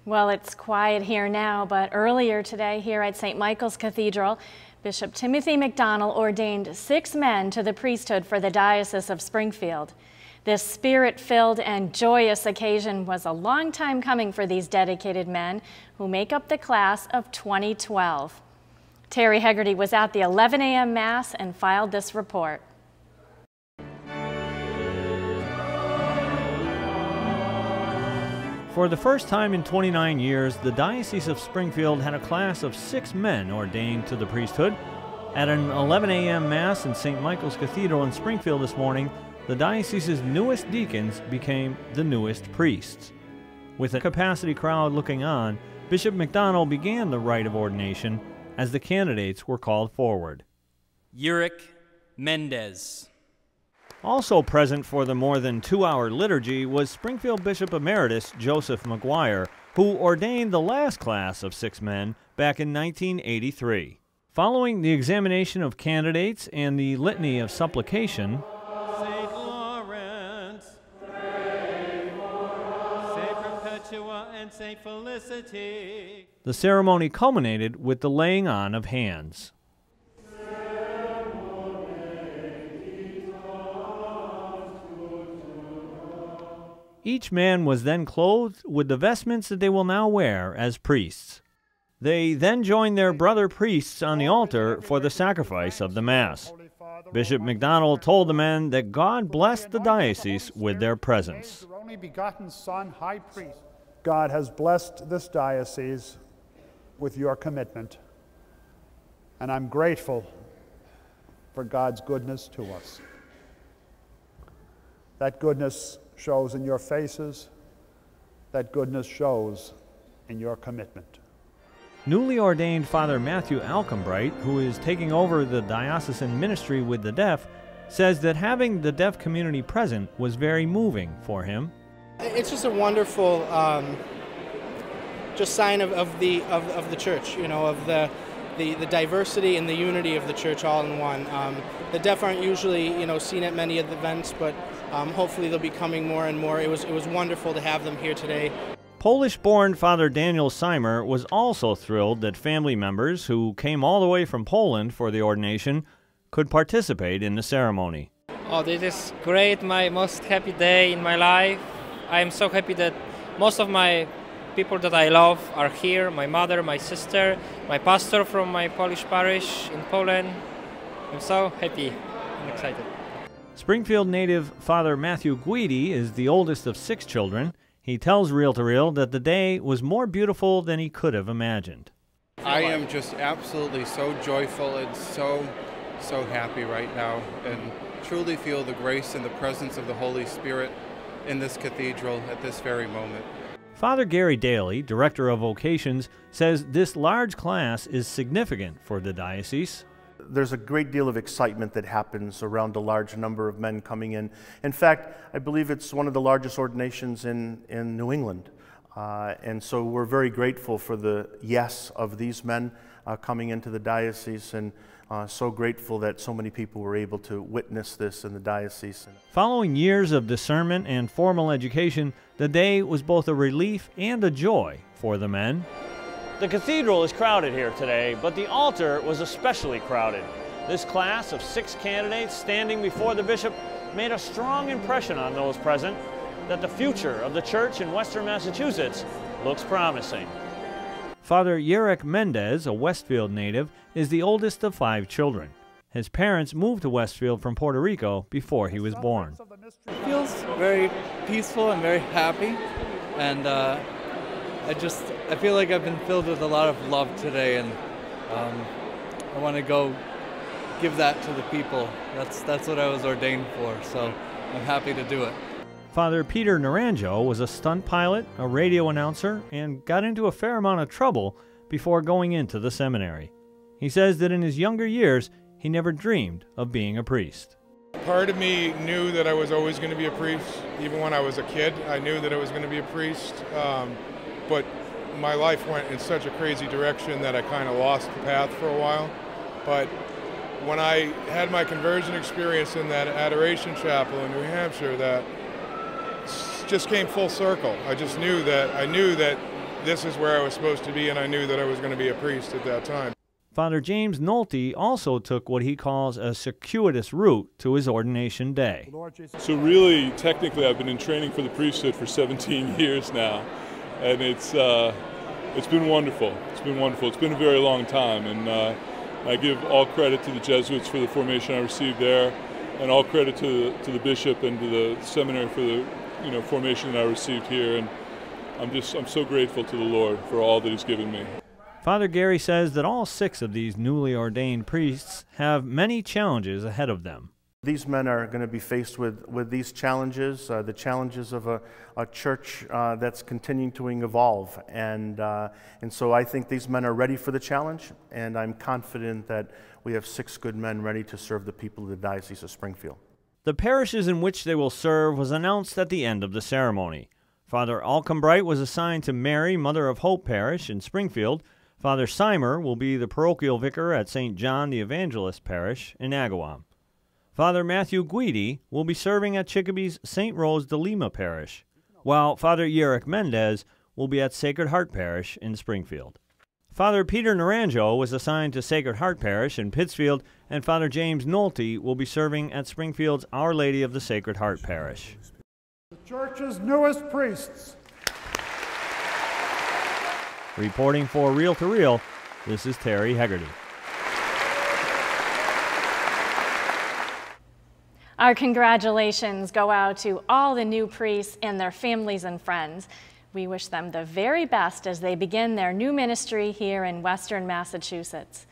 Well, it's quiet here now, but earlier today here at St. Michael's Cathedral, Bishop Timothy Mcdonnell ordained 6 men to the priesthood for the Diocese of Springfield. This spirit-filled and joyous occasion was a long time coming for these dedicated men who make up the class of 2012. Terry Hegarty was at the 11 a.m. Mass and filed this report. For the first time in 29 years, the Diocese of Springfield had a class of 6 men ordained to the priesthood. At an 11 a.m. Mass in St. Michael's Cathedral in Springfield this morning, the diocese's newest deacons became the newest priests. With a capacity crowd looking on, Bishop McDonnell began the rite of ordination as the candidates were called forward. Uric Mendez. Also present for the more than 2-hour liturgy was Springfield Bishop Emeritus Joseph McGuire, who ordained the last class of 6 men back in 1983. Following the examination of candidates and the litany of supplication, Saint Lawrence, pray for us. Saint Perpetua and Saint Felicity, the ceremony culminated with the laying on of hands. Each man was then clothed with the vestments that they will now wear as priests. They then joined their brother priests on the altar for the sacrifice of the Mass. Bishop McDonnell told the men that God blessed the diocese with their presence. Your only begotten Son, High Priest. God has blessed this diocese with your commitment, and I'm grateful for God's goodness to us. That goodness shows in your faces. That goodness shows in your commitment. Newly ordained Father Matthew Alcombright, who is taking over the diocesan ministry with the deaf, says that having the deaf community present was very moving for him. It's just a wonderful just sign of the church, you know, of the diversity and the unity of the church all in one. The deaf aren't usually, you know, seen at many of the events, but hopefully they'll be coming more and more. It was wonderful to have them here today. Polish-born Father Daniel Simer was also thrilled that family members who came all the way from Poland for the ordination could participate in the ceremony. Oh, this is great, my most happy day in my life. I am so happy that most of my people that I love are here, my mother, my sister, my pastor from my Polish parish in Poland. I'm so happy and excited. Springfield native Father Matthew Guidi is the oldest of 6 children. He tells Reel to Reel that the day was more beautiful than he could have imagined. I am just absolutely so joyful and so happy right now, and truly feel the grace and the presence of the Holy Spirit in this cathedral at this very moment. Father Gary Daly, Director of Vocations, says this large class is significant for the diocese. There's a great deal of excitement that happens around a large number of men coming in. In fact, I believe it's one of the largest ordinations in New England. And so we're very grateful for the yes of these men coming into the diocese, and so grateful that so many people were able to witness this in the diocese. Following years of discernment and formal education, the day was both a relief and a joy for the men. The cathedral is crowded here today, but the altar was especially crowded. This class of 6 candidates standing before the bishop made a strong impression on those present that the future of the church in Western Massachusetts looks promising. Father Uric Mendez, a Westfield native, is the oldest of 5 children. His parents moved to Westfield from Puerto Rico before he was born. It feels very peaceful and very happy, and I feel like I've been filled with a lot of love today, and I want to go give that to the people. That's what I was ordained for, so I'm happy to do it. Father Peter Naranjo was a stunt pilot, a radio announcer, and got into a fair amount of trouble before going into the seminary. He says that in his younger years, he never dreamed of being a priest. Part of me knew that I was always going to be a priest. Even when I was a kid, I knew that I was going to be a priest. But my life went in such a crazy direction that I kind of lost the path for a while. But when I had my conversion experience in that adoration chapel in New Hampshire, that just came full circle. I just knew that this is where I was supposed to be, and I knew that I was going to be a priest at that time. Father James Nolte also took what he calls a circuitous route to his ordination day. So really, technically, I've been in training for the priesthood for 17 years now, and it's been wonderful. It's been wonderful. It's been a very long time, and I give all credit to the Jesuits for the formation I received there, and all credit to the bishop and to the seminary for the formation that I received here. And I'm so grateful to the Lord for all that He's given me. Father Gary says that all 6 of these newly ordained priests have many challenges ahead of them. These men are going to be faced with these challenges, the challenges of a church that's continuing to evolve. And so I think these men are ready for the challenge, and I'm confident that we have 6 good men ready to serve the people of the Diocese of Springfield. The parishes in which they will serve was announced at the end of the ceremony. Father Alcombright was assigned to Mary, Mother of Hope Parish in Springfield. Father Simer will be the parochial vicar at St. John the Evangelist Parish in Agawam. Father Matthew Guidi will be serving at Chicopee's St. Rose de Lima Parish, while Father Yerrick Mendez will be at Sacred Heart Parish in Springfield. Father Peter Naranjo was assigned to Sacred Heart Parish in Pittsfield, and Father James Nolte will be serving at Springfield's Our Lady of the Sacred Heart Parish. The church's newest priests. Reporting for Reel to Reel, this is Terry Hegarty. Our congratulations go out to all the new priests and their families and friends. We wish them the very best as they begin their new ministry here in Western Massachusetts.